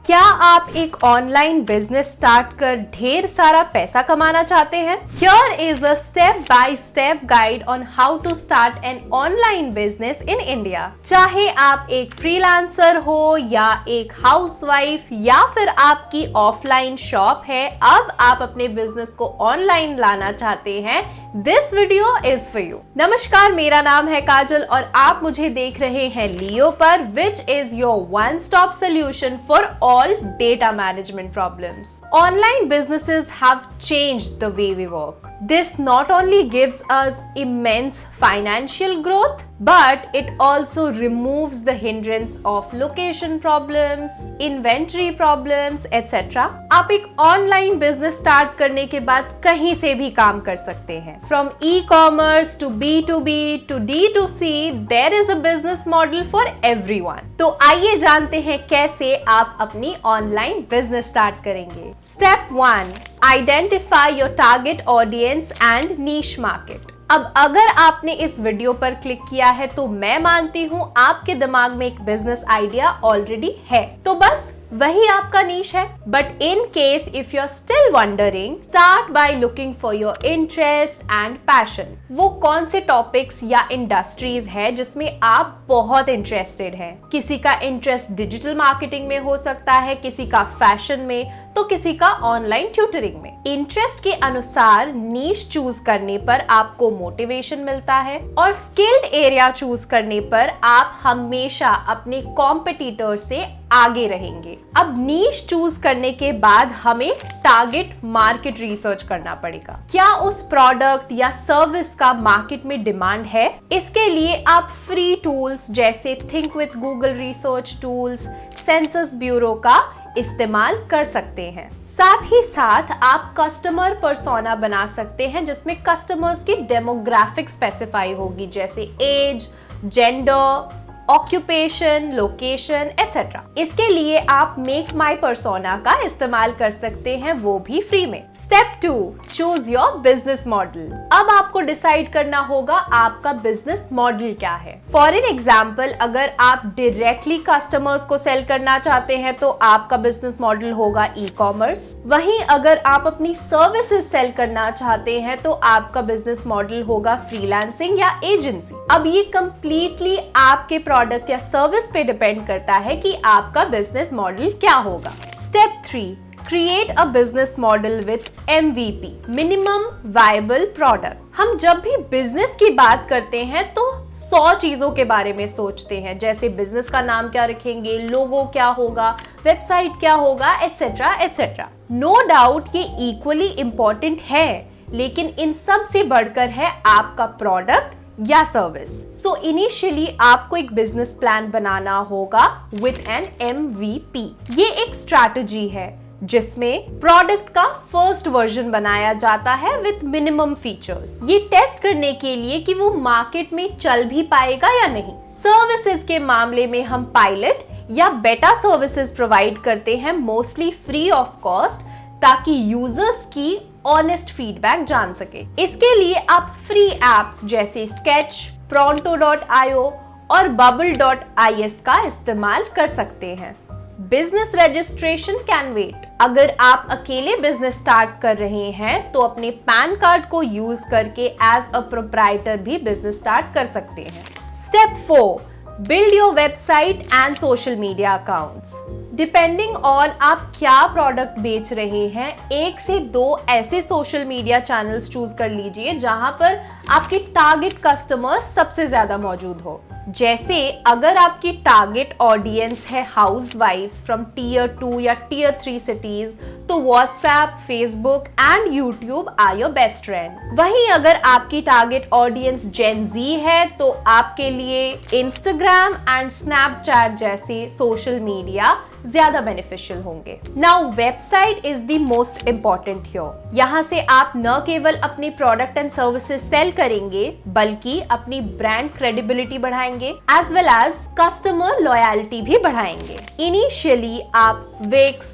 क्या आप एक ऑनलाइन बिजनेस स्टार्ट कर ढेर सारा पैसा कमाना चाहते हैं? Here is a step-by-step guide on how to start an online business in India. चाहे आप एक फ्रीलांसर हो या एक हाउसवाइफ या फिर आपकी ऑफलाइन शॉप है, अब आप अपने बिजनेस को ऑनलाइन लाना चाहते हैं, this video is for you. नमस्कार, मेरा नाम है काजल और आप मुझे देख रहे हैं लियो पर, which is your one stop solution for all data management problems. Online businesses have changed the way we work. This not only gives us immense financial growth, but it also removes the hindrance of location problems, inventory problems, etc. आप एक online business start करने के बाद कहीं से भी काम कर सकते हैं। From e-commerce to B2B to D2C, there is a business model for everyone. तो आइए जानते हैं कैसे आप अपनी ऑनलाइन बिजनेस स्टार्ट करेंगे। Step 1. Identify your target audience and niche market. अब अगर आपने इस वीडियो पर क्लिक किया है तो मैं मानती हूँ आपके दिमाग में एक बिजनेस आइडिया ऑलरेडी है, तो बस वही आपका नीश है। But in case if you are still wondering, start by looking for your interest and passion. वो कौन से टॉपिक्स या इंडस्ट्रीज है जिसमें आप बहुत इंटरेस्टेड हैं? किसी का इंटरेस्ट डिजिटल मार्केटिंग में हो सकता है, किसी का फैशन में, तो किसी का ऑनलाइन ट्यूटरिंग में। इंटरेस्ट के अनुसार नीश चूज करने पर आपको मोटिवेशन मिलता है और स्किल्ड एरिया चूज करने पर आप हमेशा अपने कॉम्पिटिटर से आगे रहेंगे। अब नीश चूज करने के बाद हमें टारगेट मार्केट रिसर्च करना पड़ेगा। क्या उस प्रोडक्ट या सर्विस का मार्केट में डिमांड है? इसके लिए आप फ्री टूल्स जैसे think with Google research tools, census bureau का इस्तेमाल कर सकते हैं। साथ ही साथ आप कस्टमर पर्सोना बना सकते हैं जिसमें कस्टमर्स की डेमोग्राफिक स्पेसिफाई होगी, जैसे age, gender, occupation, location etcetera. इसके लिए आप मेक माई पर्सोना का इस्तेमाल कर सकते हैं, वो भी फ्री में। Step 2. Choose your business model. अब आपको डिसाइड करना होगा आपका बिजनेस मॉडल क्या है। फॉर एन एग्जाम्पल, अगर आप डायरेक्टली कस्टमर्स को सेल करना चाहते हैं तो आपका बिजनेस मॉडल होगा ई कॉमर्स। वहीं अगर आप अपनी सर्विसेज सेल करना चाहते हैं तो आपका बिजनेस मॉडल होगा फ्रीलांसिंग या एजेंसी। अब ये कंप्लीटली आपके प्रोडक्ट या सर्विस पे डिपेंड करता है कि आपका बिजनेस मॉडल क्या होगा। Step 3. Create a business model with MVP, minimum viable product. हम जब भी बिजनेस की बात करते हैं तो 100 चीजों के बारे में सोचते हैं, जैसे बिजनेस का नाम क्या रखेंगे, लोगो क्या होगा, वेबसाइट क्या होगा, एटसेट्रा एटसेट्रा। नो डाउट ये इक्वली इम्पोर्टेंट है, लेकिन इन सब से बढ़कर है आपका प्रोडक्ट या सर्विस। सो इनिशियली आपको एक बिजनेस प्लान बनाना होगा विथ एन MVP। ये एक स्ट्रैटेजी है जिसमें प्रोडक्ट का फर्स्ट वर्जन बनाया जाता है विथ मिनिमम फीचर्स, ये टेस्ट करने के लिए कि वो मार्केट में चल भी पाएगा या नहीं। सर्विसेज के मामले में हम पायलट या बेटा सर्विसेज प्रोवाइड करते हैं, मोस्टली फ्री ऑफ कॉस्ट, ताकि यूजर्स की ऑनेस्ट फीडबैक जान सके। इसके लिए आप फ्री एप्स जैसे स्केच, pronto.io और bubble.is का इस्तेमाल कर सकते हैं। Business registration can wait. अगर आप अकेले बिजनेस स्टार्ट कर रहे हैं तो अपने पैन कार्ड को यूज करके एज अ प्रोप्राइटर भी बिजनेस स्टार्ट कर सकते हैं। Step 4. Build your website and social media accounts. Depending on आप क्या प्रोडक्ट बेच रहे हैं, 1 से 2 ऐसे सोशल मीडिया चैनल्स चूज कर लीजिए जहां पर आपके टारगेट कस्टमर्स सबसे ज्यादा मौजूद हो। जैसे अगर आपकी टारगेट ऑडियंस है हाउसवाइफ्स फ्रॉम Tier 2 या Tier 3 सिटीज, तो WhatsApp, Facebook and YouTube are your best friend. वहीं अगर आपकी टारगेट ऑडियंस जेन Z है तो आपके लिए इंस्टाग्राम एंड स्नैपचैट जैसे सोशल मीडिया ज्यादा बेनिफिशियल होंगे। Now website is the most important here. यहाँ से आप न केवल अपने प्रोडक्ट एंड सर्विसेज सेल करेंगे बल्कि अपनी ब्रांड क्रेडिबिलिटी बढ़ाएंगे as well as customer loyalty भी बढ़ाएंगे। इनिशियली आप विक्स,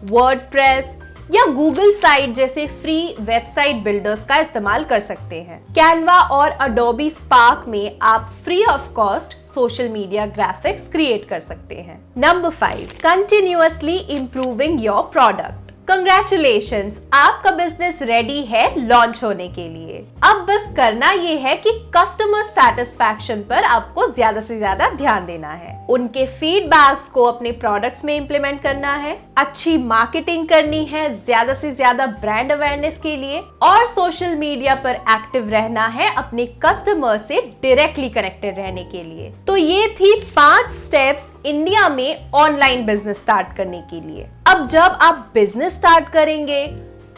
वर्डप्रेस या गूगल साइट जैसे फ्री वेबसाइट बिल्डर्स का इस्तेमाल कर सकते हैं। कैनवा और अडोबी स्पार्क में आप free of cost social media graphics create कर सकते हैं। Number 5, continuously improving your product. Congratulations, आपका बिजनेस रेडी है लॉन्च होने के लिए। अब बस करना ये है कि कस्टमर सेटिस्फैक्शन पर आपको ज्यादा से ज्यादा ध्यान देना है, उनके फीडबैक्स को अपने प्रोडक्ट्स में इंप्लीमेंट करना है, अच्छी मार्केटिंग करनी है ज्यादा से ज्यादा ब्रांड अवेयरनेस के लिए, और सोशल मीडिया पर एक्टिव रहना है अपने कस्टमर से डायरेक्टली कनेक्टेड रहने के लिए। तो ये थी 5 स्टेप्स इंडिया में ऑनलाइन बिजनेस स्टार्ट करने के लिए। अब जब आप बिजनेस स्टार्ट करेंगे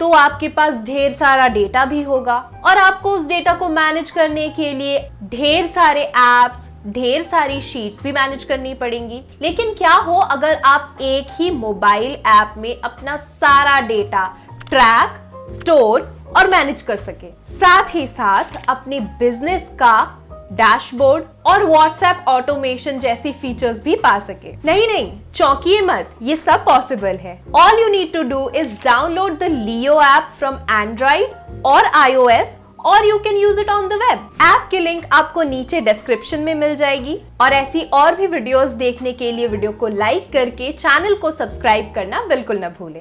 तो आपके पास ढेर सारा डेटा भी होगा और आपको उस डेटा को मैनेज करने के लिए ढेर सारे एप्स, ढेर सारी शीट्स भी मैनेज करनी पड़ेंगी। लेकिन क्या हो अगर आप एक ही मोबाइल ऐप में अपना सारा डेटा ट्रैक, स्टोर और मैनेज कर सके, साथ ही साथ अपने बिजनेस का डैशबोर्ड और व्हाट्सएप ऑटोमेशन जैसी फीचर्स भी पा सके। नहीं, चौंकिए मत, ये सब पॉसिबल है। All you need to do is download the Leo app from Android और iOS और you can use it on the web. App की लिंक आपको नीचे डिस्क्रिप्शन में मिल जाएगी। और ऐसी और भी वीडियोस देखने के लिए वीडियो को लाइक करके चैनल को सब्सक्राइब करना बिल्कुल न भूलें।